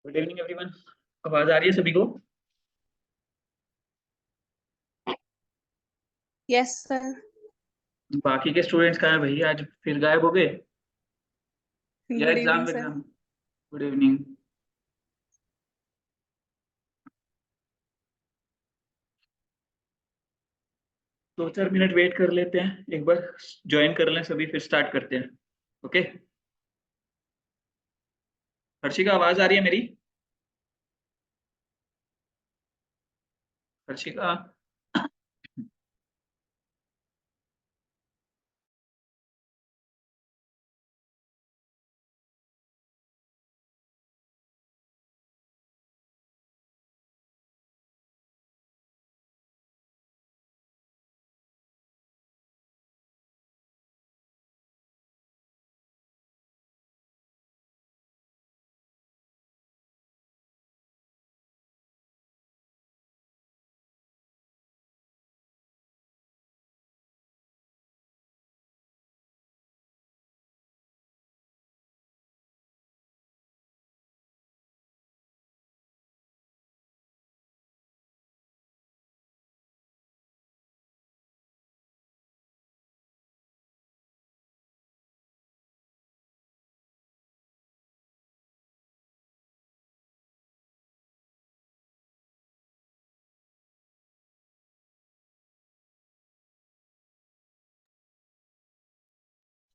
Good evening everyone. आवाज आ रही है सभी को? Yes sir. बाकी के स्टूडेंट्स कहाँ हैं भाई? आज फिर गायब हो गए या good exam evening sir. Exam? Good evening. 2-4 minute wait कर लेते हैं, एक बार ज्वाइन कर लें सभी, फिर स्टार्ट करते हैं। ओके। हर्षिका, आवाज आ रही है मेरी? हर्षिका।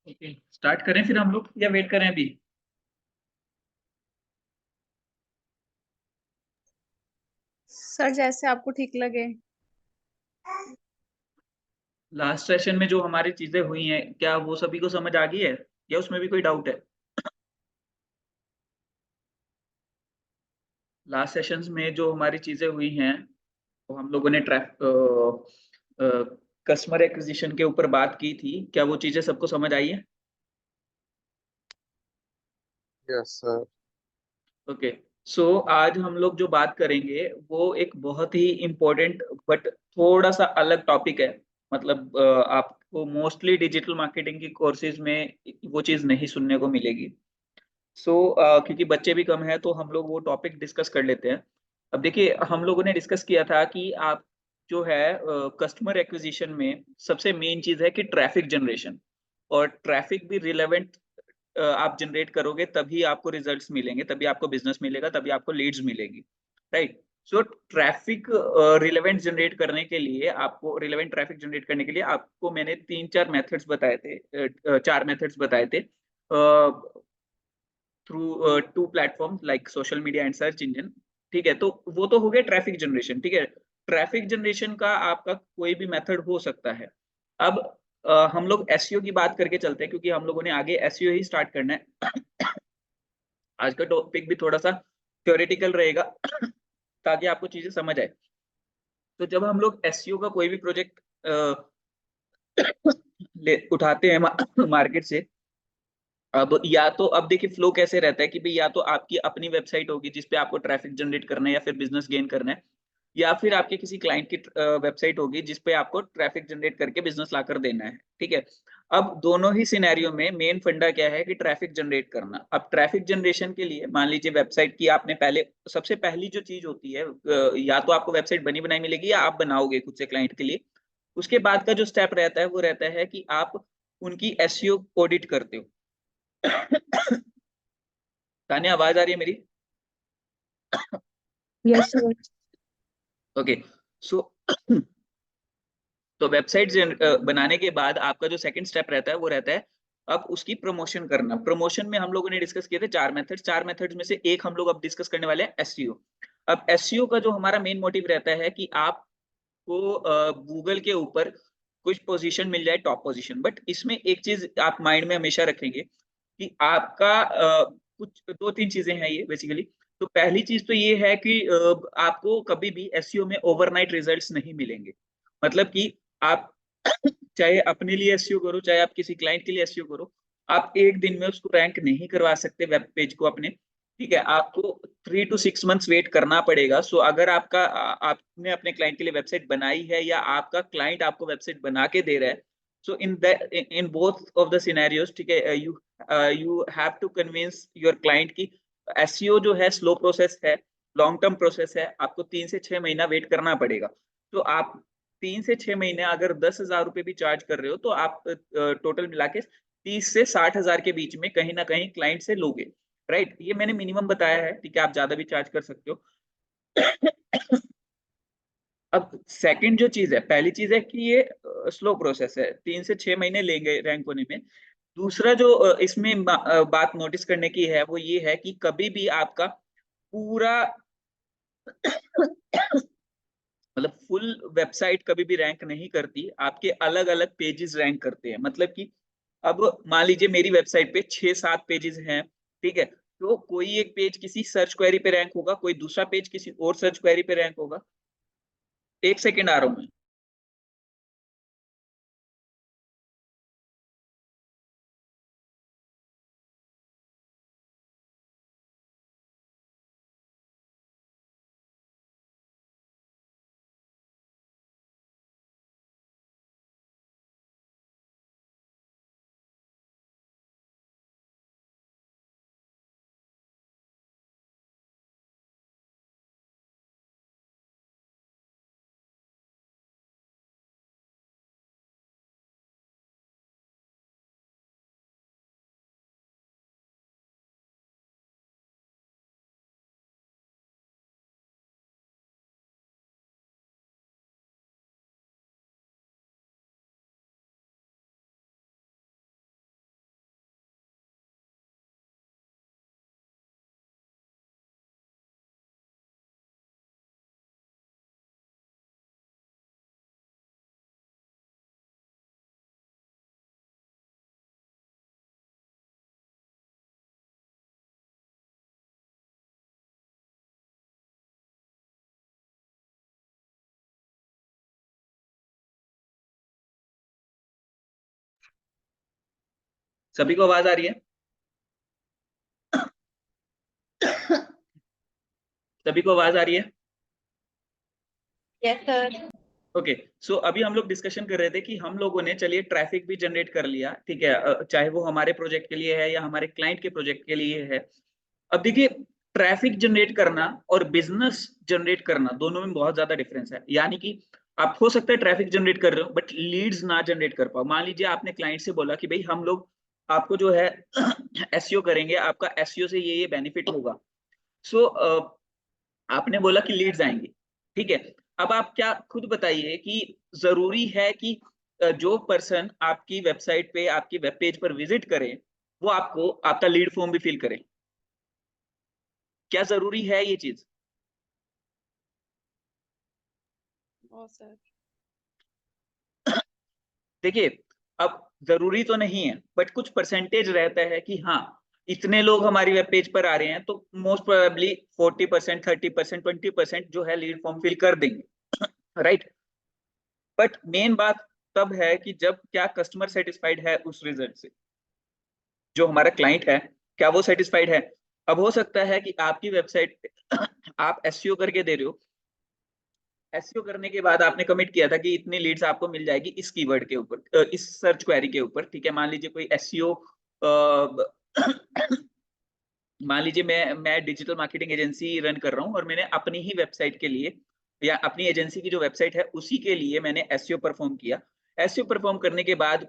ओके, स्टार्ट करें फिर हम लोग या वेट करें अभी? सर जैसे आपको ठीक लगे। लास्ट सेशन में जो हमारी चीजें हुई हैं, क्या वो सभी को समझ आ गई है या उसमें भी कोई डाउट है? लास्ट सेशंस में जो हमारी चीजें हुई हैं, तो हम लोगों ने कस्टमर एक्विजिशन के ऊपर बात की थी, क्या वो चीजें सबको समझ आई है? Yes sir. ओके। सो आज हम लोग जो बात करेंगे वो एक बहुत ही इम्पोर्टेंट बट थोड़ा सा अलग टॉपिक है। मतलब आपको मोस्टली डिजिटल मार्केटिंग की कोर्सेज में वो चीज़ नहीं सुनने को मिलेगी। क्योंकि बच्चे भी कम हैं तो हम लोग वो टॉपिक डिस्कस कर लेते हैं। अब देखिए, हम लोगों ने डिस्कस किया था कि आप जो है कस्टमर एक्विजिशन में सबसे मेन चीज़ है कि ट्रैफिक जनरेशन। और ट्रैफिक भी रिलेवेंट आप जनरेट करोगे तभी आपको रिजल्ट्स मिलेंगे, तभी आपको बिजनेस मिलेगा, तभी आपको लीड्स मिलेगी। Right. So traffic relevant generate करने के लिए आपको रिलेवेंट ट्रैफिक जनरेट करने के लिए आपको मैंने 3-4 मेथड्स बताए थे, 4 मेथड्स बताए थे through 2 platforms like social media and search engine. ठीक है, तो वो तो हो गया ट्रैफिक जनरेशन। ठीक है, ट्रैफिक जनरेशन का आपका कोई भी मेथड हो सकता है। अब हम लोग एसईओ की बात करके चलते हैं, क्योंकि हम लोगों ने आगे एसईओ ही स्टार्ट करना है। आज का टॉपिक भी थोड़ा सा थ्योरेटिकल रहेगा ताकि आपको चीजें समझ आए। तो जब हम लोग एसईओ का कोई भी प्रोजेक्ट ले उठाते हैं मार्केट से, अब या तो अब देखिए फ्लो कैसे रहता है कि भाई या तो आपकी अपनी वेबसाइट होगी जिसपे आपको ट्रैफिक जनरेट करना है या फिर बिजनेस गेन करना है, या फिर आपके किसी क्लाइंट की वेबसाइट होगी जिसपे आपको ट्रैफिक जनरेट करके बिजनेस लाकर देना है। ठीक है। अब दोनों ही सिनेरियो में मेन फंडा क्या है कि ट्रैफिक जनरेट करना। अब ट्रैफिक जनरेशन के लिए मान लीजिए वेबसाइट की आपने पहले, सबसे पहली जो चीज होती है या तो आपको वेबसाइट बनी बनाई मिलेगी या आप बनाओगे खुद से क्लाइंट के लिए। उसके बाद का जो स्टेप रहता है वो रहता है कि आप उनकी एसईओ ऑडिट करते हो। तान्या, आवाज आ रही है मेरी? Yes sir. ओके। सो तो वेबसाइट बनाने के बाद आपका जो सेकंड स्टेप रहता है वो रहता है अब उसकी प्रमोशन करना। प्रमोशन में हम लोगों ने डिस्कस किए थे 4 मेथड्स। 4 मेथड्स में से एक हम लोग अब डिस्कस करने वाले हैं, एसईओ। अब एसईओ का जो हमारा मेन मोटिव रहता है कि आपको गूगल के ऊपर कुछ पोजीशन मिल जाए, टॉप पोजीशन। बट इसमें एक चीज आप माइंड में हमेशा रखेंगे कि आपका कुछ 2-3 चीजें हैं ये बेसिकली। तो पहली चीज तो ये है कि आपको कभी भी एसईओ में ओवरनाइट रिजल्ट्स नहीं मिलेंगे। मतलब कि आप चाहे अपने लिए एसईओ करो, चाहे आप किसी क्लाइंट के लिए एसईओ करो, आप एक दिन में उसको रैंक नहीं करवा सकते वेब पेज को अपने। ठीक है, आपको 3 to 6 months वेट करना पड़ेगा। सो अगर आपने अपने क्लाइंट के लिए वेबसाइट बनाई है या आपका क्लाइंट आपको वेबसाइट बना के दे रहा है, so in both of the scenarios, ठीक है, you you have to convince your client की एसईओ जो है स्लो प्रोसेस है, लॉन्ग टर्म प्रोसेस है, आपको 3 से 6 महीना वेट करना पड़ेगा। तो आप 3 से 6 महीने अगर 10,000 रुपये भी चार्ज कर रहे हो तो आप टोटल मिला के 30 से 60 हजार के बीच में कहीं ना कहीं क्लाइंट से लोगे, राइट। ये मैंने मिनिमम बताया है, ठीक है, आप ज्यादा भी चार्ज कर सकते हो। अब सेकंड जो चीज है, पहली चीज है कि ये स्लो प्रोसेस है, 3 से 6 महीने लेंगे रैंक होने में। दूसरा जो इसमें बात नोटिस करने की है वो ये है कि कभी भी आपका पूरा मतलब फुल वेबसाइट कभी भी रैंक नहीं करती, आपके अलग अलग पेजेस रैंक करते हैं। मतलब कि अब मान लीजिए मेरी वेबसाइट पे 6-7 पेजेस हैं, ठीक है, तो कोई एक पेज किसी सर्च क्वेरी पे रैंक होगा, कोई दूसरा पेज किसी और सर्च क्वेरी पे रैंक होगा। एक सेकेंड आ रहा हूं मैं। सभी को आवाज आ रही है? सभी को आवाज आ रही है? Yes sir. ओके, सो अभी हम लोग डिस्कशन कर रहे थे कि हम लोगों ने, चलिए, ट्रैफिक भी जनरेट कर लिया, ठीक है, चाहे वो हमारे प्रोजेक्ट के लिए है या हमारे क्लाइंट के प्रोजेक्ट के लिए है। अब देखिए, ट्रैफिक जनरेट करना और बिजनेस जनरेट करना दोनों में बहुत ज्यादा डिफरेंस है। यानी कि आप हो सकता है ट्रैफिक जनरेट कर रहे हो बट लीड्स ना जनरेट कर पाओ। मान लीजिए आपने क्लाइंट से बोला कि भाई हम लोग आपको जो है एसईओ करेंगे, आपका एसईओ से ये बेनिफिट होगा। सो आपने बोला कि लीड्स आएंगी, ठीक है। अब आप क्या खुद बताइए कि जरूरी है कि जो पर्सन आपकी वेबसाइट पे, आपकी वेब पेज पर विजिट करे, वो आपको आपका लीड फॉर्म भी फिल करे? क्या जरूरी है ये चीज? ओ सर। देखिए, अब जरूरी तो नहीं है बट कुछ परसेंटेज रहता है कि हाँ, इतने लोग हमारी वेब पेज पर आ रहे हैं तो मोस्ट प्रोबेबली 40%, 30%, 20% जो है लीड फॉर्म फिल कर देंगे, राइट। बट मेन बात तब है कि जब क्या कस्टमर सेटिस्फाइड है उस रिजल्ट से, जो हमारा क्लाइंट है, क्या वो सेटिस्फाइड है? अब हो सकता है कि आपकी वेबसाइट आप एसईओ करके दे रहे हो, एसईओ करने के बाद आपने कमिट किया था कि इतनी लीड्स आपको मिल जाएगी इस कीवर्ड के ऊपर, इस सर्च क्वेरी के ऊपर, ठीक है। मान लीजिए कोई एसईओ मान लीजिए मैं डिजिटल मार्केटिंग एजेंसी रन कर रहा हूँ और मैंने अपनी ही वेबसाइट के लिए या अपनी एजेंसी की जो वेबसाइट है उसी के लिए मैंने एसईओ परफॉर्म किया। एसईओ परफॉर्म करने के बाद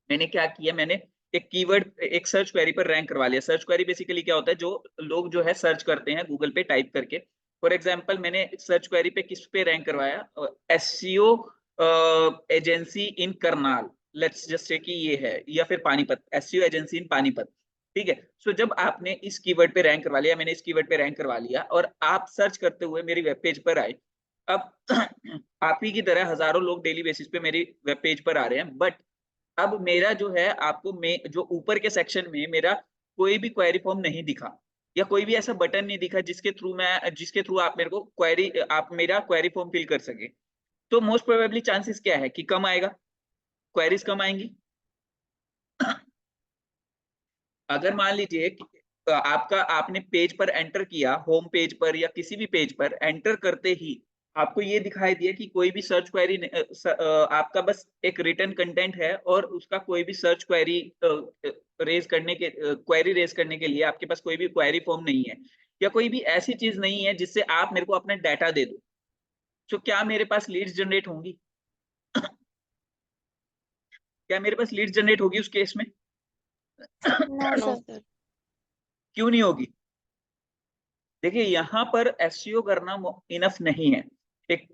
मैंने क्या किया, मैंने एक कीवर्ड, एक सर्च क्वेरी पर रैंक करवा लिया। सर्च क्वेरी बेसिकली क्या होता है, जो लोग जो है सर्च करते हैं गूगल पे टाइप करके। फॉर एग्जांपल मैंने सर्च क्वेरी पे किस पे रैंक करवाया, SEO agency in Karnal, let's just say कि ये है, या फिर पानीपत, एसईओ एजेंसी इन पानीपत, ठीक है। सो जब आपने इस कीवर्ड पे रैंक करवा लिया, मैंने इस कीवर्ड पे रैंक करवा लिया और आप सर्च करते हुए मेरी वेब पेज पर आए। अब आप ही की तरह हजारों लोग डेली बेसिस पे मेरी वेब पेज पर आ रहे हैं, बट अब मेरा जो है, आपको जो ऊपर के सेक्शन में मेरा कोई भी क्वेरी फॉर्म नहीं दिखा, या कोई भी ऐसा बटन नहीं दिखा जिसके थ्रू आप मेरे को क्वेरी, आप मेरा क्वेरी फॉर्म फिल कर सके। तो मोस्ट प्रोबेबली चांसेस क्या है कि कम आएगा, क्वेरीज कम आएंगी। अगर मान लीजिए कि आपका, आपने पेज पर एंटर किया, होम पेज पर या किसी भी पेज पर एंटर करते ही आपको ये दिखाई दिया कि कोई भी सर्च क्वेरी आपका बस एक रिटर्न कंटेंट है और उसका कोई भी सर्च क्वेरी क्वेरी रेज करने के लिए आपके पास कोई भी क्वेरी फॉर्म नहीं है, या कोई भी ऐसी चीज नहीं है जिससे आप मेरे को अपना डाटा दे दो, तो क्या मेरे पास लीड्स जनरेट होंगी? क्या मेरे पास लीड्स जनरेट होगी उस केस में? No, No. sir. क्यों नहीं होगी? देखिए यहाँ पर एसईओ करना इनफ नहीं है, एक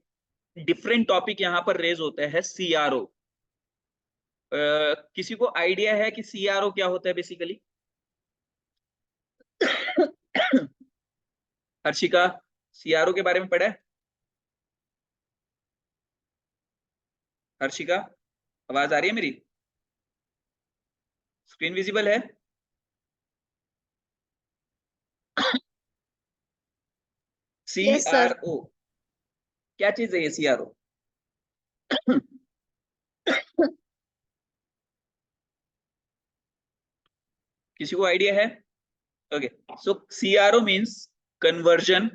डिफरेंट टॉपिक यहाँ पर रेज होता है, सीआरओ। किसी को आइडिया है कि सीआरओ क्या होता है बेसिकली? हर्षिका, सीआरओ के बारे में पढ़ा है? हर्षिका, आवाज आ रही है मेरी? स्क्रीन विजिबल है? Yes, sir. सीआरओ क्या चीज है ये सीआरओ? किसी को आइडिया है? Okay, so CRO means conversion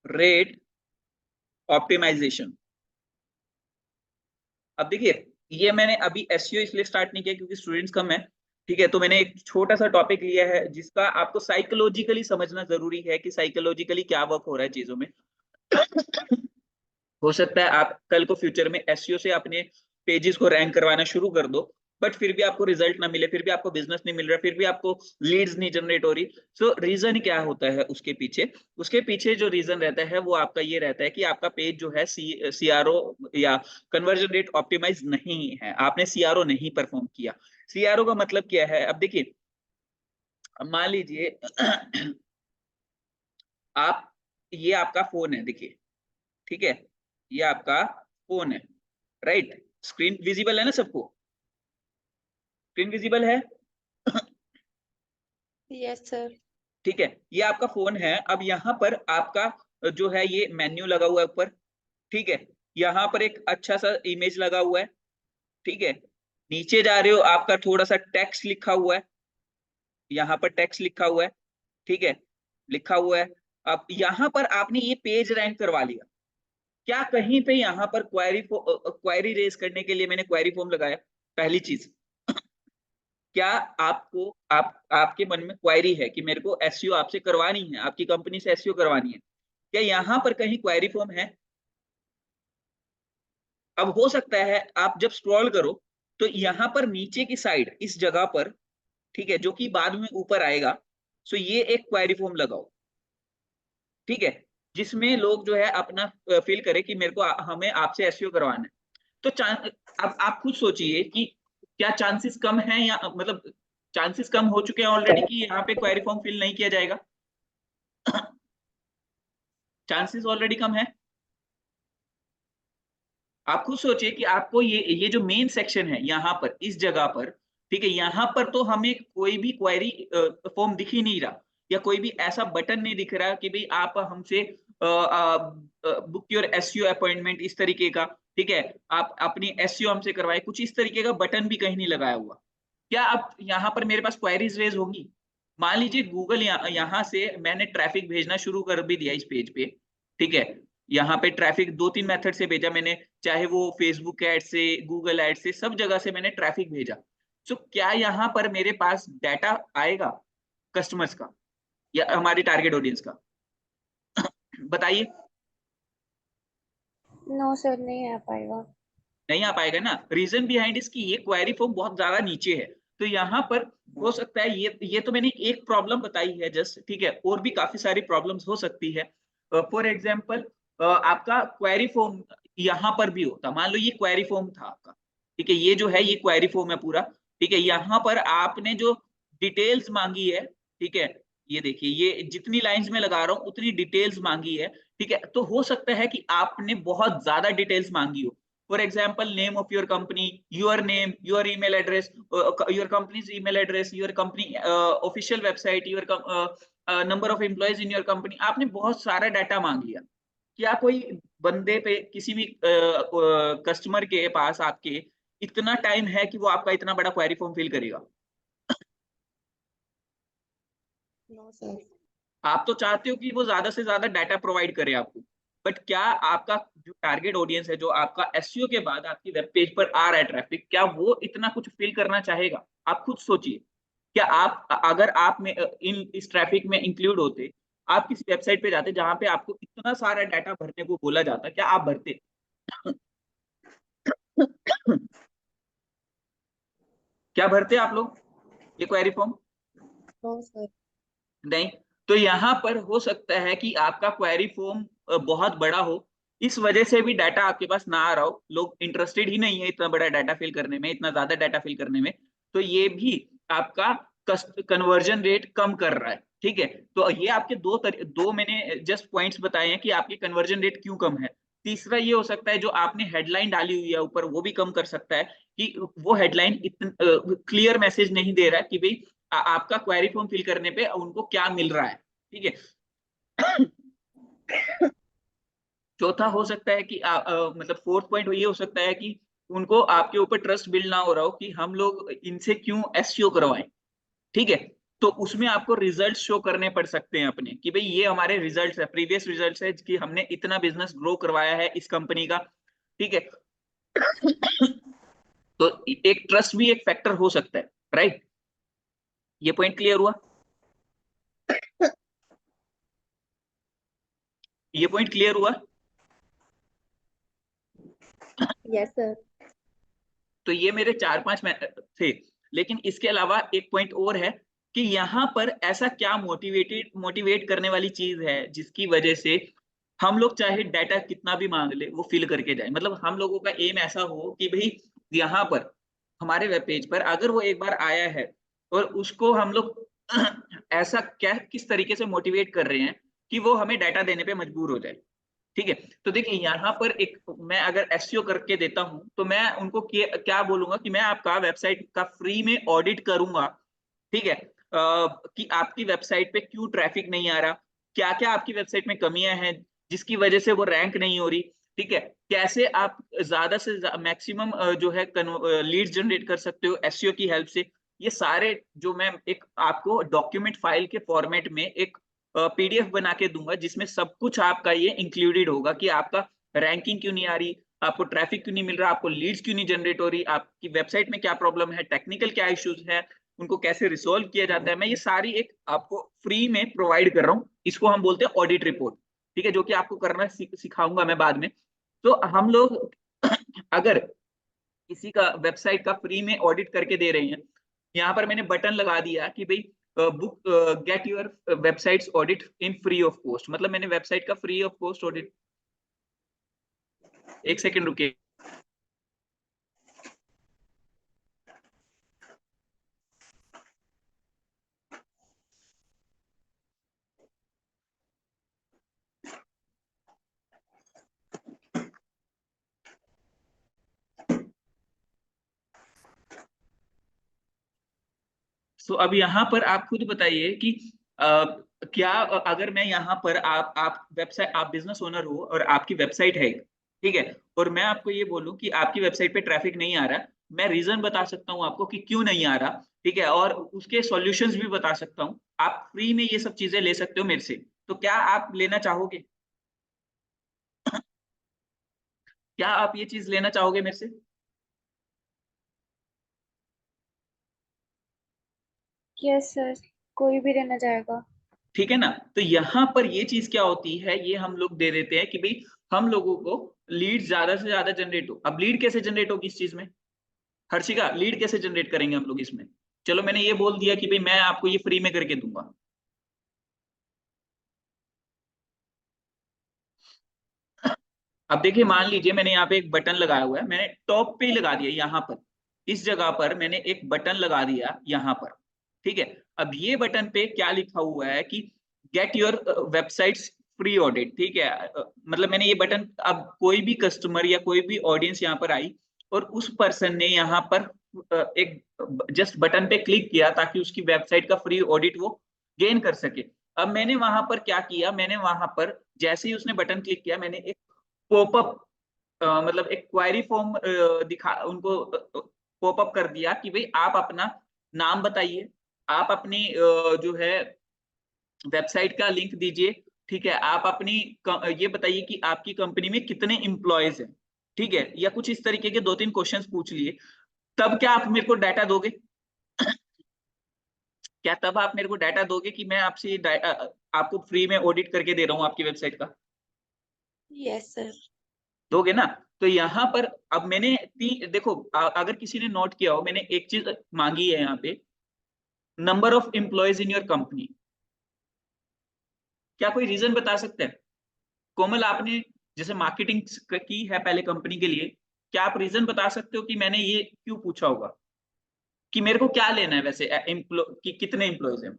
rate optimization. अब देखिए, ये मैंने अभी एसईओ इसलिए स्टार्ट नहीं किया क्योंकि स्टूडेंट्स कम है, ठीक है, तो मैंने एक छोटा सा टॉपिक लिया है जिसका आपको साइकोलॉजिकली समझना जरूरी है कि साइकोलॉजिकली क्या वर्क हो रहा है चीजों में। हो सकता है आप कल को फ्यूचर में एसईओ से अपने पेजेस को रैंक करवाना शुरू कर दो, बट फिर भी आपको रिजल्ट ना मिले, फिर भी आपको बिजनेस नहीं मिल रहा, फिर भी आपको लीड्स नहीं जनरेट हो रही। सो रीजन क्या होता है उसके पीछे? उसके पीछे जो रीजन रहता है वो आपका ये रहता है कि आपका पेज जो है सीआरओ या कन्वर्जन रेट ऑप्टिमाइज नहीं है, आपने सीआरओ नहीं परफॉर्म किया। सीआरओ का मतलब क्या है? अब देखिए, मान लीजिए आप, ये आपका फोन है, देखिए, ठीक है, ये आपका फोन है, राइट? स्क्रीन विजिबल है ना सबको? स्क्रीन विजिबल है? Yes, sir. ठीक है, ये आपका फोन है। अब यहाँ पर आपका जो है ये मेन्यू लगा हुआ है ऊपर, ठीक है, यहाँ पर एक अच्छा सा इमेज लगा हुआ है, ठीक है, नीचे जा रहे हो आपका थोड़ा सा टेक्स्ट लिखा हुआ है, यहाँ पर टेक्स्ट लिखा हुआ है, ठीक है, लिखा हुआ है। अब यहाँ पर आपने ये पेज रैंक करवा लिया, क्या कहीं पे यहाँ पर क्वेरी रेज करने के लिए मैंने क्वेरी फॉर्म लगाया? पहली चीज, क्या आपको आपके मन में क्वेरी है कि मेरे को एसईओ आपसे करवानी है, आपकी कंपनी से एसईओ करवानी है, क्या यहाँ पर कहीं क्वेरी फॉर्म है? अब हो सकता है आप जब स्क्रॉल करो तो यहाँ पर नीचे की साइड इस जगह पर, ठीक है, जो कि बाद में ऊपर आएगा, सो ये एक क्वेरी फॉर्म लगाओ, ठीक है, जिसमें लोग जो है अपना फिल करे कि मेरे को हमें आपसे एसईओ करवाना है। तो अब आप खुद सोचिए कि क्या चांसेस कम है, या मतलब चांसेस कम हो चुके हैं ऑलरेडी कि यहाँ पे क्वेरी फॉर्म फिल नहीं किया जाएगा? चांसेस ऑलरेडी कम है। आप खुद सोचिए कि आपको ये जो मेन सेक्शन है यहाँ पर इस जगह पर, ठीक है, यहाँ पर तो हमें कोई भी क्वेरी फॉर्म दिख ही नहीं रहा, या कोई भी ऐसा बटन नहीं दिख रहा कि भाई आप हमसे बुक योर एसईओ अपॉइंटमेंट इस तरीके का, ठीक है, आप अपनी एसईओ हमसे करवाए, कुछ इस तरीके का बटन भी कहीं नहीं लगाया हुआ। क्या अब यहाँ पर मेरे पास क्वेरीज रेज होंगी? मान लीजिए गूगल यहाँ से मैंने ट्रैफिक भेजना शुरू कर भी दिया इस पेज पे, ठीक है, यहाँ पे ट्रैफिक 2-3 मेथड से भेजा मैंने, चाहे वो फेसबुक एड से, गूगल एड से, सब जगह से मैंने ट्रैफिक भेजा। सो क्या यहाँ पर मेरे पास डाटा आएगा कस्टमर्स का या हमारी टारगेट ऑडियंस का? बताइए। No, sir, नहीं आ पाएगा। नहीं आ पाएगा ना। रीजन बिहाइंड इसकी, ये क्वेरी फॉर्म बहुत ज्यादा नीचे है, तो यहाँ पर हो सकता है, ये तो मैंने एक प्रॉब्लम बताई है जस्ट, ठीक है, और भी काफी सारी प्रॉब्लम्स हो सकती है। फॉर एग्जाम्पल आपका क्वेरी फॉर्म यहाँ पर भी होता, मान लो ये क्वेरी फॉर्म था आपका, ठीक है, ये जो है ये क्वेरी फॉर्म है पूरा, ठीक है, यहाँ पर आपने जो डिटेल्स मांगी है, ठीक है, ये देखिए, ये जितनी लाइंस में लगा रहा हूँ उतनी डिटेल्स मांगी है, ठीक है, तो हो सकता है कि आपने बहुत ज्यादा डिटेल्स मांगी हो। For example, name of your company, your name, your email address, your company's email address, your company official website, your number of employees in your company, आपने बहुत सारा डाटा मांग लिया। क्या कोई बंदे पे, किसी भी कस्टमर के पास आपके इतना टाइम है कि वो आपका इतना बड़ा क्वेरी फॉर्म फिल करेगा? No, sir. आप तो चाहते हो कि वो ज्यादा से ज्यादा डाटा प्रोवाइड करे आपको, बट क्या आपका जो टारगेट ऑडियंस है, जो आपका एसईओ के बाद आपकी वेब पेज पर आ रहा है ट्रैफिक, क्या वो इतना कुछ फिल करना चाहेगा? आप खुद सोचिए। क्या आप, अगर आप में इस ट्रैफिक में इंक्लूड होते, आप किसी वेबसाइट पे जाते जहां पे आपको इतना सारा डाटा भरने को बोला जाता, क्या आप भरते? क्या भरते आप लोग ये क्वेरी फॉर्म? No sir. नहीं। तो यहाँ पर हो सकता है कि आपका क्वेरी फॉर्म बहुत बड़ा हो, इस वजह से भी डाटा आपके पास ना आ रहा हो, लोग इंटरेस्टेड ही नहीं है इतना बड़ा डाटा फिल करने में, इतना ज्यादा डाटा फिल करने में। तो ये भी आपका कन्वर्जन रेट कम कर रहा है। ठीक है, तो ये आपके दो मैंने जस्ट पॉइंट्स बताए हैं कि आपके कन्वर्जन रेट क्यों कम है। तीसरा ये हो सकता है जो आपने हेडलाइन डाली हुई है ऊपर, वो भी कम कर सकता है कि वो हेडलाइन इतना क्लियर मैसेज नहीं दे रहा है कि भाई आपका क्वेरी फॉर्म फिल करने पे उनको क्या मिल रहा है। ठीक है। चौथा हो सकता है कि मतलब फोर्थ पॉइंट ये हो सकता है कि उनको आपके ऊपर ट्रस्ट बिल्ड ना हो रहा हो कि हम लोग इनसे क्यों एसईओ करवाएं। ठीक है, तो उसमें आपको रिजल्ट शो करने पड़ सकते हैं अपने, कि भाई ये हमारे रिजल्ट्स है, प्रीवियस रिजल्ट्स है कि हमने इतना बिजनेस ग्रो करवाया है इस कंपनी का। ठीक है। तो एक ट्रस्ट भी एक फैक्टर हो सकता है, राइट? ये पॉइंट क्लियर हुआ? ये पॉइंट क्लियर हुआ? Yes sir. तो ये मेरे 4-5 थे। लेकिन इसके अलावा एक पॉइंट और है कि यहाँ पर ऐसा क्या मोटिवेट करने वाली चीज है जिसकी वजह से हम लोग चाहे डाटा कितना भी मांग ले वो फिल करके जाए। मतलब हम लोगों का एम ऐसा हो कि भाई यहाँ पर हमारे वेब पेज पर अगर वो एक बार आया है और उसको हम लोग ऐसा क्या किस तरीके से मोटिवेट कर रहे हैं कि वो हमें डाटा देने पे मजबूर हो जाए। ठीक है, तो देखिए यहाँ पर एक, मैं अगर एसईओ करके देता हूं तो मैं उनको क्या बोलूंगा कि मैं आपका वेबसाइट का फ्री में ऑडिट करूंगा। ठीक है, कि आपकी वेबसाइट पे क्यों ट्रैफिक नहीं आ रहा, क्या क्या आपकी वेबसाइट में कमियां हैं जिसकी वजह से वो रैंक नहीं हो रही। ठीक है, कैसे आप ज्यादा से मैक्सिमम जो है लीड्स जनरेट कर सकते हो एसईओ की हेल्प से। ये सारे जो मैं एक आपको डॉक्यूमेंट फाइल के फॉर्मेट में एक पीडीएफ बना के दूंगा जिसमें सब कुछ आपका ये इंक्लूडेड होगा कि आपका रैंकिंग क्यों नहीं आ रही, आपको ट्रैफिक क्यों नहीं मिल रहा, आपको लीड्स क्यों नहीं जनरेट हो रही, आपकी वेबसाइट में क्या प्रॉब्लम है, टेक्निकल क्या इश्यूज है, उनको कैसे रिसोल्व किया जाता है। मैं ये सारी एक आपको फ्री में प्रोवाइड कर रहा हूँ, इसको हम बोलते हैं ऑडिट रिपोर्ट। ठीक है, जो कि आपको करना सिखाऊंगा मैं बाद में। तो हम लोग अगर किसी का वेबसाइट का फ्री में ऑडिट करके दे रहे हैं, यहाँ पर मैंने बटन लगा दिया कि भाई book get your websites audit in free of cost, मतलब मैंने वेबसाइट का फ्री ऑफ कॉस्ट ऑडिट। एक सेकंड रुकिए। सो अब यहाँ पर आप खुद बताइए कि क्या अगर मैं यहाँ पर आप वेबसाइट, आप बिजनेस ओनर हो और आपकी वेबसाइट है, ठीक है, और मैं आपको ये बोलूं कि आपकी वेबसाइट पे ट्रैफिक नहीं आ रहा, मैं रीजन बता सकता हूँ आपको कि क्यों नहीं आ रहा। ठीक है, और उसके सॉल्यूशंस भी बता सकता हूँ। आप फ्री में ये सब चीजें ले सकते हो मेरे से, तो क्या आप लेना चाहोगे? क्या आप ये चीज लेना चाहोगे मेरे से? Yes sir. कोई भी रहना चाहेगा। ठीक है ना? तो यहाँ पर ये चीज क्या होती है, ये हम लोग दे देते हैं कि भाई हम लोगों को लीड ज्यादा से ज्यादा जनरेट हो। अब लीड कैसे जनरेट होगी इस चीज में? हर्षिका, लीड कैसे जनरेट करेंगे हम लोग इसमें? चलो मैंने ये बोल दिया कि भाई मैं आपको ये फ्री में करके दूंगा। अब देखिए, मान लीजिए मैंने यहाँ पे एक बटन लगाया हुआ है, मैंने टॉप पे ही लगा दिया यहाँ पर, इस जगह पर मैंने एक बटन लगा दिया यहाँ पर। ठीक है, अब ये बटन पे क्या लिखा हुआ है कि get your websites free audit. ठीक है, मतलब मैंने ये बटन, अब कोई भी कस्टमर या कोई भी ऑडियंस यहाँ पर आई और उस पर्सन ने यहाँ पर एक जस्ट बटन पे क्लिक किया ताकि उसकी वेबसाइट का फ्री ऑडिट वो गेन कर सके। अब मैंने वहां पर क्या किया, मैंने वहां पर जैसे ही उसने बटन क्लिक किया, मैंने एक पॉपअप, मतलब एक क्वेरी फॉर्म दिखा उनको, पॉपअप कर दिया कि भाई आप अपना नाम बताइए, आप अपनी जो है वेबसाइट का लिंक दीजिए। ठीक है, आप अपनी ये बताइए कि आपकी कंपनी में कितने एम्प्लॉयज हैं, ठीक है, या कुछ इस तरीके के 2-3 क्वेश्चंस पूछ लिए, तब क्या आप मेरे को डाटा दोगे? क्या तब आप मेरे को डाटा दोगे कि मैं आपसे आपको फ्री में ऑडिट करके दे रहा हूँ आपकी वेबसाइट का? Yes sir. दोगे ना? तो यहाँ पर अब मैंने देखो, अगर किसी ने नोट किया हो, मैंने एक चीज मांगी है यहाँ पे, number of employees in your company. क्या कोई रीजन बता सकते हैं? कोमल, आपने जैसे मार्केटिंग की है पहले कंपनी के लिए, क्या आप रीजन बता सकते हो कि मैंने ये क्यों पूछा होगा, कि मेरे को क्या लेना है वैसे कितने एम्प्लॉयज हैं?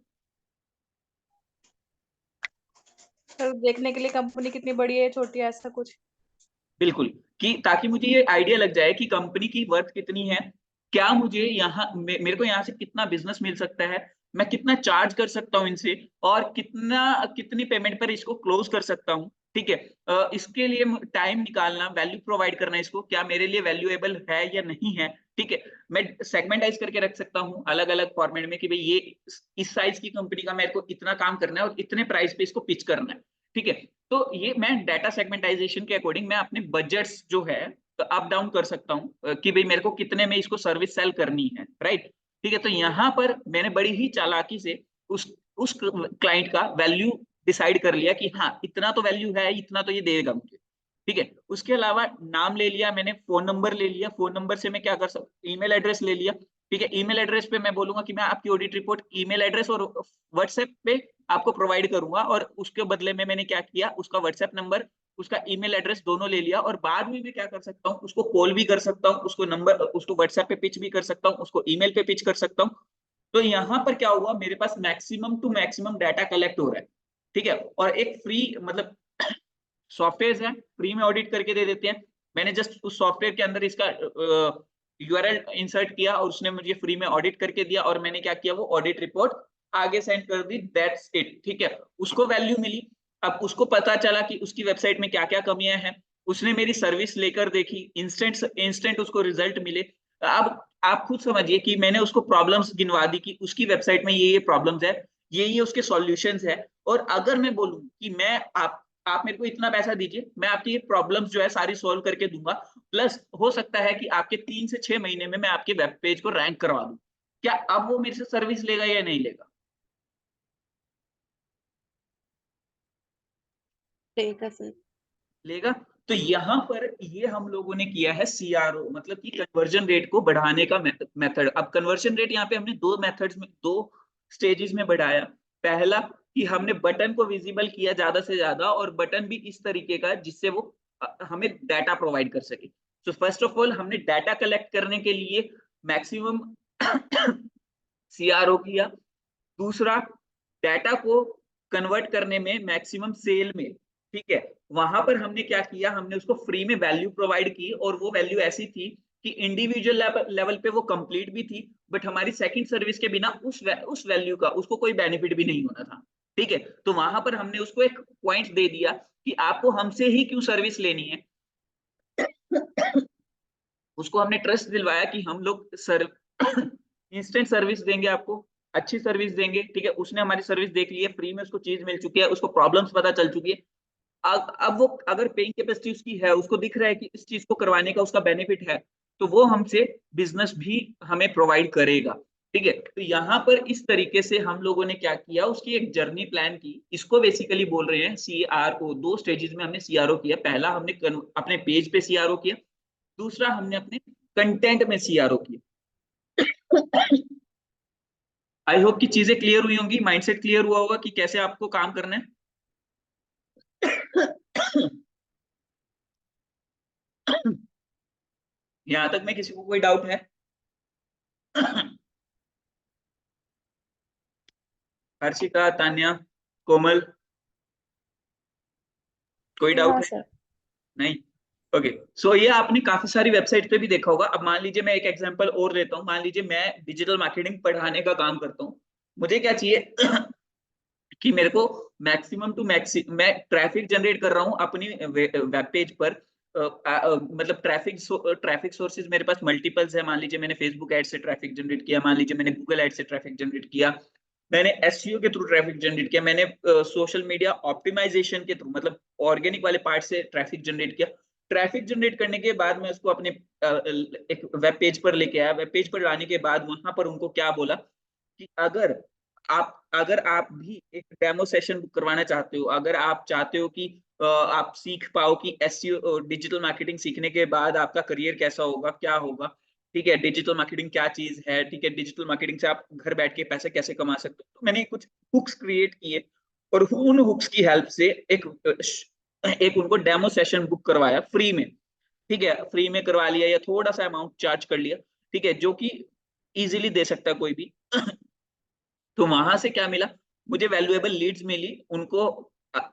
सर देखने के लिए कंपनी कितनी बड़ी है छोटी है ऐसा कुछ। बिल्कुल, कि ताकि मुझे ये आइडिया लग जाए कि कंपनी की वर्थ कितनी है, क्या मुझे यहाँ मेरे को यहाँ से कितना बिजनेस मिल सकता है, मैं कितना चार्ज कर सकता हूँ इनसे, और कितनी पेमेंट पर इसको क्लोज कर सकता हूँ। ठीक है, इसके लिए टाइम निकालना, वैल्यू प्रोवाइड करना, इसको क्या मेरे लिए वैल्यूएबल है या नहीं है। ठीक है, मैं सेगमेंटाइज करके रख सकता हूँ अलग अलग फॉर्मेट में कि भाई ये इस साइज की कंपनी का मेरे को इतना काम करना है और इतने प्राइस पे इसको पिच करना है। ठीक है, तो ये मैं डाटा सेगमेंटाइजेशन के अकॉर्डिंग मैं अपने बजट्स जो है अप डाउन कर सकता हूँ कि भाई मेरे को कितने में इसको सर्विस सेल करनी है, राइट। ठीक है, तो यहाँ पर मैंने बड़ी ही चालाकी से उस क्लाइंट का वैल्यू डिसाइड कर लिया कि हाँ इतना तो वैल्यू है, इतना तो ये देगा मुझे। ठीक है, उसके अलावा नाम ले लिया मैंने, फोन नंबर ले लिया, फोन नंबर से मैं क्या कर सकता, ईमेल एड्रेस ले लिया। ठीक है, ईमेल एड्रेस पे मैं बोलूंगा कि मैं आपकी ऑडिट रिपोर्ट ईमेल एड्रेस और व्हाट्सएप पे आपको प्रोवाइड करूंगा, और उसके बदले में मैंने क्या किया, उसका व्हाट्सएप नंबर, उसका ईमेल एड्रेस दोनों ले लिया, और बाद में मैं क्या कर सकता हूँ, उसको कॉल भी कर सकता हूँ, उसको व्हाट्सएप पे पिच भी कर सकता हूँ, उसको ईमेल पे पिच कर सकता हूँ। तो यहाँ पर क्या हुआ, मेरे पास maximum to maximum data collect हो रहा है। ठीक है, और एक फ्री मतलब सॉफ्टवेयर है, फ्री में ऑडिट करके दे देते हैं। मैंने जस्ट उस सॉफ्टवेयर के अंदर इसका यूआरएल इंसर्ट किया और उसने मुझे फ्री में ऑडिट करके दिया, और मैंने क्या किया, वो ऑडिट रिपोर्ट आगे सेंड कर दी, दैट्स इट। ठीक है, उसको वैल्यू मिली। अब उसको पता चला कि उसकी वेबसाइट में क्या क्या कमियां हैं, उसने मेरी सर्विस लेकर देखी, इंस्टेंट उसको रिजल्ट मिले। अब आप खुद समझिए कि मैंने उसको प्रॉब्लम्स गिनवा दी कि उसकी वेबसाइट में ये प्रॉब्लम्स है, ये उसके सॉल्यूशंस है। और अगर मैं बोलूं कि मैं आप मेरे को इतना पैसा दीजिए, मैं आपकी ये प्रॉब्लम्स जो है सारी सॉल्व करके दूंगा, प्लस हो सकता है कि आपके 3 से 6 महीने में मैं आपके वेब पेज को रैंक करवा दूं, क्या अब वो मेरे से सर्विस लेगा या नहीं लेगा? ठीक है सर। लेगा। तो यहाँ पर ये हम लोगों ने किया है सीआरओ, मतलब कि कन्वर्जन रेट को बढ़ाने का मेथड। अब कन्वर्जन रेट यहाँ पे हमने दो मेथड्स में, दो स्टेजेस में बढ़ाया। पहला कि हमने बटन को विजिबल किया ज्यादा से ज्यादा, और बटन भी इस तरीके का जिससे वो हमें डाटा प्रोवाइड कर सके। तो फर्स्ट ऑफ ऑल हमने डाटा कलेक्ट करने के लिए मैक्सिमम सीआरओ किया। दूसरा, डाटा को कन्वर्ट करने में मैक्सिमम सेल में। ठीक है, वहां पर हमने क्या किया, हमने उसको फ्री में वैल्यू प्रोवाइड की, और वो वैल्यू ऐसी थी कि इंडिविजुअल लेवल पे वो कंप्लीट भी थी, बट हमारी सेकंड सर्विस के बिना उस वैल्यू का उसको कोई बेनिफिट भी नहीं होना था। ठीक है, तो वहां पर हमने उसको एक पॉइंट दे दिया कि आपको हमसे ही क्यों सर्विस लेनी है। उसको हमने ट्रस्ट दिलवाया कि हम लोग इंस्टेंट सर्विस देंगे आपको, अच्छी सर्विस देंगे। ठीक है, उसने हमारी सर्विस देख ली है, फ्री में उसको चीज मिल चुकी है, उसको प्रॉब्लम्स पता चल चुकी है। अब वो अगर पेइंग कैपेसिटी उसकी है, उसको दिख रहा है कि इस चीज को करवाने का उसका बेनिफिट है, तो वो हमसे बिजनेस भी हमें प्रोवाइड करेगा। ठीक है, तो यहाँ पर इस तरीके से हम लोगों ने क्या किया, उसकी एक जर्नी प्लान की। इसको बेसिकली बोल रहे हैं सीआरओ। दो स्टेजेस में हमने सीआरओ किया। पहला हमने अपने पेज पे सीआरओ किया, दूसरा हमने अपने कंटेंट में सीआरओ किया। आई होप कि चीजें क्लियर हुई होंगी, माइंडसेट क्लियर हुआ होगा कि कैसे आपको काम करना है। यहां तक में किसी को कोई डाउट है? हर्षिका, तान्या, कोमल, कोई नो डाउट है? सर। नहीं। ओके, सो ये आपने काफी सारी वेबसाइट पे भी देखा होगा। अब मान लीजिए मैं एक एग्जांपल और लेता हूँ। मान लीजिए मैं डिजिटल मार्केटिंग पढ़ाने का काम करता हूँ। मुझे क्या चाहिए कि मेरे को मैक्सिमम टू मैक्सिमम मैं ट्रैफिक जनरेट कर रहा हूँ अपनी वेब पेज पर। मतलब ट्रैफिक सोर्सेज मेरे पास मल्टीपल्स है। मान लीजिए मैंने फेसबुक एड से ट्रैफिक जनरेट किया, मान लीजिए मैंने गूगल एड से ट्रैफिक जनरेट किया, मैंने एसईओ के थ्रू ट्रैफिक जनरेट किया, मैंने सोशल मीडिया ऑप्टिमाइजेशन के थ्रू मतलब ऑर्गेनिक वाले पार्ट से ट्रैफिक जनरेट किया। ट्रैफिक जनरेट करने के बाद मैं उसको अपने एक वेब पेज पर लेके आया। वेब पेज पर लाने के बाद वहां पर उनको क्या बोला कि अगर आप भी एक डेमो सेशन बुक करवाना चाहते हो, अगर आप चाहते हो कि आप सीख पाओ कि एसईओ डिजिटल मार्केटिंग सीखने के बाद आपका करियर कैसा होगा, क्या होगा, ठीक है, डिजिटल मार्केटिंग क्या चीज है, ठीक है, डिजिटल मार्केटिंग से आप घर बैठ के पैसे कैसे कमा सकते हो, तो मैंने कुछ हुक्स क्रिएट किए और उन हुक्स की हेल्प से एक उनको डेमो सेशन बुक करवाया फ्री में, ठीक है, फ्री में करवा लिया या थोड़ा सा अमाउंट चार्ज कर लिया, ठीक है, जो कि इजीली दे सकता है कोई भी। तो वहां से क्या मिला, मुझे वैल्यूएबल लीड्स मिली उनको।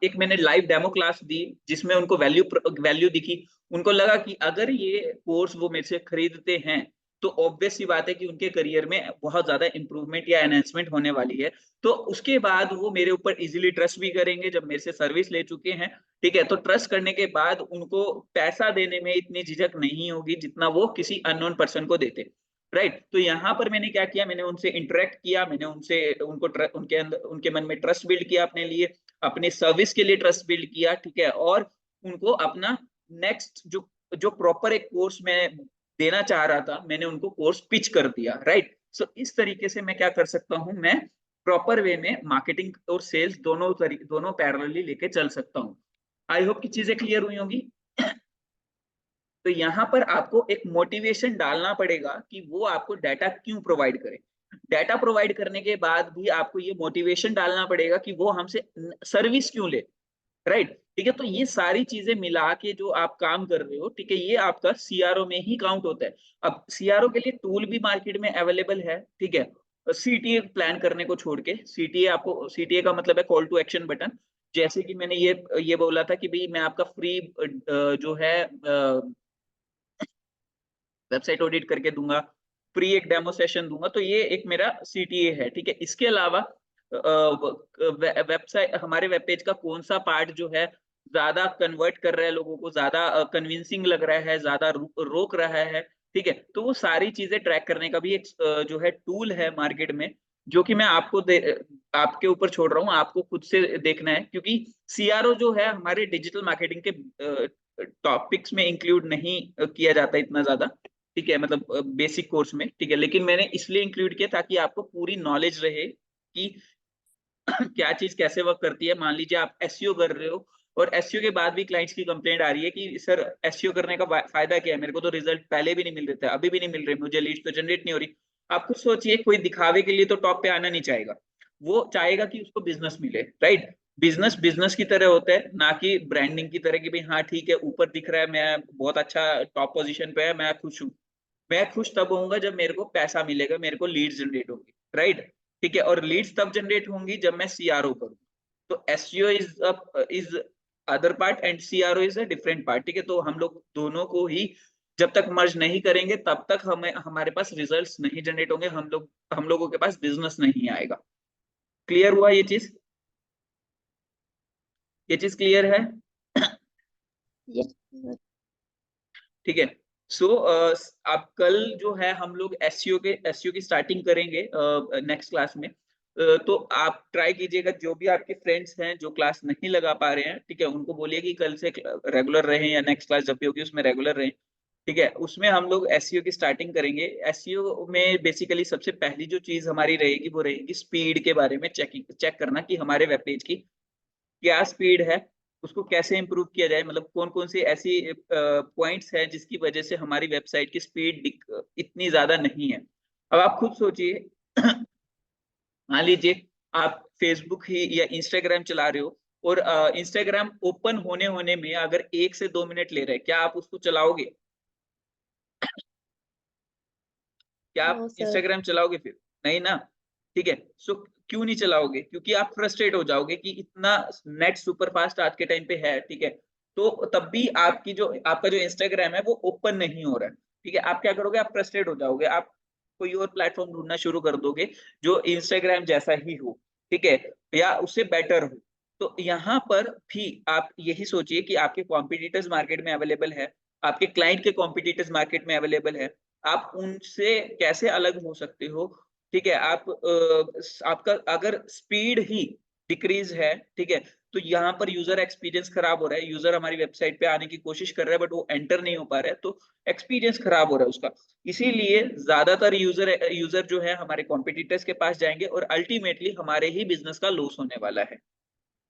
एक मैंने लाइव डेमो क्लास दी जिसमें उनको वैल्यू दिखी। उनको लगा कि अगर ये कोर्स वो मेरे से खरीदते हैं तो ऑब्वियस सी बात है कि उनके करियर में बहुत ज्यादा इंप्रूवमेंट या एनहेंसमेंट होने वाली है। तो उसके बाद वो मेरे ऊपर इजीली ट्रस्ट भी करेंगे जब मेरे से सर्विस ले चुके हैं, ठीक है। तो ट्रस्ट करने के बाद उनको पैसा देने में इतनी झिझक नहीं होगी जितना वो किसी अननोन पर्सन को देते, राइट। तो यहाँ पर मैंने क्या किया, मैंने उनसे इंटरेक्ट किया, मैंने उनसे उनके अंदर उनके मन में ट्रस्ट बिल्ड किया अपने लिए, अपनी सर्विस के लिए ट्रस्ट बिल्ड किया, ठीक है। और उनको अपना नेक्स्ट जो प्रॉपर एक कोर्स मैं देना चाह रहा था, मैंने उनको कोर्स पिच कर दिया, राइट। सो इस तरीके से मैं क्या कर सकता हूँ, मैं प्रॉपर वे में मार्केटिंग और सेल्स दोनों पैरेलली लेके चल सकता हूँ। आई होप कि चीजें क्लियर हुई होंगी। तो यहाँ पर आपको एक मोटिवेशन डालना पड़ेगा कि वो आपको डाटा क्यों प्रोवाइड करे। डाटा प्रोवाइड करने के बाद भी आपको ये मोटिवेशन डालना पड़ेगा कि वो हमसे सर्विस क्यों ले, राइट, ठीक है। तो ये सारी चीजें मिला के जो आप काम कर रहे हो, ठीक है, ये आपका सीआरओ में ही काउंट होता है। अब सीआरओ के लिए टूल भी मार्केट में अवेलेबल है, ठीक है। सीटीए प्लान करने को छोड़ के, सीटीए का मतलब है कॉल टू एक्शन बटन। जैसे कि मैंने ये बोला था कि भाई मैं आपका फ्री जो है वेबसाइट ऑडिट करके दूंगा, फ्री एक डेमो सेशन दूंगा, तो ये एक मेरा सीटीए है, ठीक है। इसके अलावा वेबसाइट हमारे वेब पेज का कौन सा पार्ट जो है ज्यादा कन्वर्ट कर रहा है, लोगों को ज्यादा कन्विंसिंग लग रहा है, ज्यादा रोक रहा है, ठीक है। तो वो सारी चीजें ट्रैक करने का भी एक जो है टूल है मार्केट में, जो कि मैं आपके ऊपर छोड़ रहा हूँ, आपको खुद से देखना है, क्योंकि सीआरओ जो है हमारे डिजिटल मार्केटिंग के टॉपिक्स में इंक्लूड नहीं किया जाता इतना ज्यादा, ठीक है, मतलब बेसिक कोर्स में, ठीक है। लेकिन मैंने इसलिए इंक्लूड किया ताकि आपको पूरी नॉलेज रहे कि क्या चीज कैसे वर्क करती है। मान लीजिए आप एसईओ कर रहे हो और एसईओ के बाद भी क्लाइंट्स की कंप्लेंट आ रही है कि सर एसईओ करने का फायदा क्या है, मेरे को तो रिजल्ट पहले भी नहीं मिल रहे थे, अभी भी नहीं मिल रहे, मुझे लीड तो जनरेट नहीं हो रही। आप खुद सोचिए, कोई दिखावे के लिए तो टॉप पे आना नहीं चाहेगा, वो चाहेगा कि उसको बिजनेस मिले, राइट। बिजनेस बिजनेस की तरह होता है, ना कि ब्रांडिंग की तरह कि भाई हाँ ठीक है ऊपर दिख रहा है, मैं बहुत अच्छा टॉप पोजीशन पे है, मैं खुश हूँ। मैं खुश तब होऊंगा जब मेरे को पैसा मिलेगा, मेरे को लीड जनरेट होगी, राइट, ठीक है। और लीड्स तब जनरेट होंगी जब मैं सीआरओ करूँ। तो SEO is other part and CRO is a different part, ठीक है। तो हम लोग दोनों को ही जब तक मर्ज नहीं करेंगे तब तक हमें हमारे पास रिजल्ट्स नहीं जनरेट होंगे, हम लोगों के पास बिजनेस नहीं आएगा। क्लियर हुआ ये चीज? ये चीज क्लियर है? Yes sir. ठीक है। सो अब कल जो है हम लोग एसईओ की स्टार्टिंग करेंगे नेक्स्ट क्लास में। तो आप ट्राई कीजिएगा, जो भी आपके फ्रेंड्स हैं जो क्लास नहीं लगा पा रहे हैं, ठीक है, उनको बोलिए कि कल से रेगुलर रहें या नेक्स्ट क्लास जब भी होगी उसमें रेगुलर रहें, ठीक है। उसमें हम लोग एसईओ की स्टार्टिंग करेंगे। एसईओ में बेसिकली सबसे पहली जो चीज हमारी रहेगी वो रहेगी स्पीड के बारे में चेक करना कि हमारे वेब पेज की क्या स्पीड है, उसको कैसे इंप्रूव किया जाए, मतलब कौन कौन सी ऐसी पॉइंट्स हैं जिसकी वजह से हमारी वेबसाइट की स्पीड इतनी ज्यादा नहीं है। अब आप खुद सोचिए, मान लीजिए आप फेसबुक ही या इंस्टाग्राम चला रहे हो और इंस्टाग्राम ओपन होने होने में अगर 1 से 2 मिनट ले रहे हैं, क्या आप उसको चलाओगे? क्या आप नो सर। इंस्टाग्राम चलाओगे? फिर नहीं ना, ठीक है। सो क्यों नहीं चलाओगे? क्योंकि आप फ्रस्ट्रेट हो जाओगे कि इतना नेट सुपर फास्ट आज के टाइम पे है, ठीक है। तो तब भी आपका जो इंस्टाग्राम है वो ओपन नहीं हो रहा है, ठीक है। आप क्या करोगे? आप फ्रस्ट्रेट हो जाओगे, आप कोई और प्लेटफॉर्म ढूंढना शुरू कर दोगे जो इंस्टाग्राम जैसा ही हो, ठीक है, या उससे बेटर हो। तो यहाँ पर भी आप यही सोचिए कि आपके कॉम्पिटिटर्स मार्केट में अवेलेबल है, आपके क्लाइंट के कॉम्पिटिटर्स मार्केट में अवेलेबल है, आप उनसे कैसे अलग हो सकते हो ठीक है, आपका अगर स्पीड ही डिक्रीज है, ठीक है, तो यहाँ पर यूजर एक्सपीरियंस खराब हो रहा है, यूजर हमारी वेबसाइट पे आने की कोशिश कर रहा है बट वो एंटर नहीं हो पा रहा है, तो एक्सपीरियंस खराब हो रहा है उसका। इसीलिए ज्यादातर यूजर जो है हमारे कॉम्पिटिटर्स के पास जाएंगे और अल्टीमेटली हमारे ही बिजनेस का लॉस होने वाला है।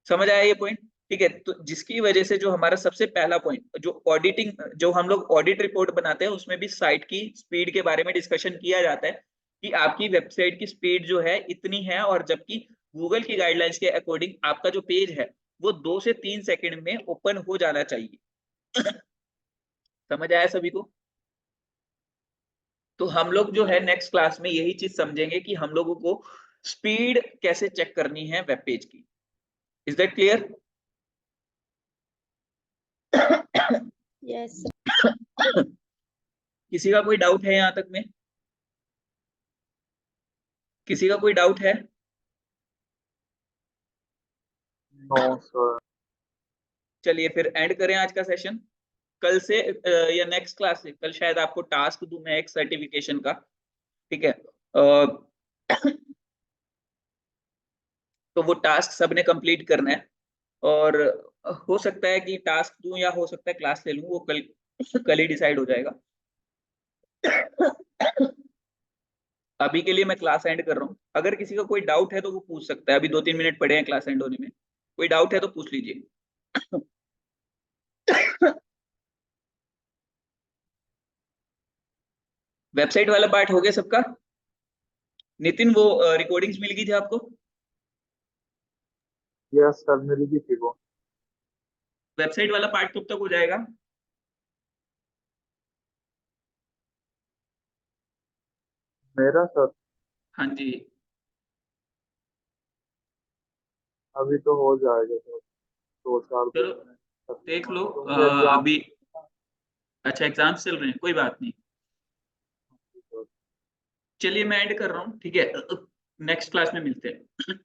समझ आया ये पॉइंट? ठीक है, तो जिसकी वजह से जो हमारा सबसे पहला पॉइंट, जो ऑडिटिंग, जो हम लोग ऑडिट रिपोर्ट बनाते हैं उसमें भी साइट की स्पीड के बारे में डिस्कशन किया जाता है कि आपकी वेबसाइट की स्पीड जो है इतनी है, और जबकि गूगल की गाइडलाइंस के अकॉर्डिंग आपका जो पेज है वो 2 से 3 सेकंड में ओपन हो जाना चाहिए। समझ आया सभी को? तो हम लोग जो है नेक्स्ट क्लास में यही चीज समझेंगे कि हम लोगों को स्पीड कैसे चेक करनी है वेब पेज की। Is that clear? यस किसी का कोई डाउट है यहाँ तक में? किसी का कोई डाउट है? No sir. चलिए फिर एंड करें आज का सेशन। कल से या नेक्स्ट क्लास से कल शायद आपको टास्क दूं मैं एक सर्टिफिकेशन का, ठीक है? तो वो टास्क सबने कंप्लीट करना है, और हो सकता है कि टास्क दूं या हो सकता है क्लास ले लूं, वो कल कल ही डिसाइड हो जाएगा। अभी के लिए मैं क्लास एंड कर रहा हूँ। अगर किसी का कोई डाउट है तो वो पूछ सकता है, अभी 2-3 मिनट पड़े हैं क्लास एंड होने में। कोई डाउट है तो पूछ लीजिए। वेबसाइट वाला पार्ट हो गया सबका? नितिन, वो रिकॉर्डिंग्स मिल गई थी आपको? यस सर, मिल गई थी वो। वेबसाइट वाला पार्ट कब तक हो जाएगा? मेरा सर हाँ जी। अभी तो हो जाएगा सर, 2-4 दिन चलो में। देख लो, क्योंकि एग्जाम। अभी अच्छा एग्जाम चल रहे हैं, कोई बात नहीं। चलिए मैं एंड कर रहा हूँ, ठीक है? नेक्स्ट क्लास में मिलते हैं।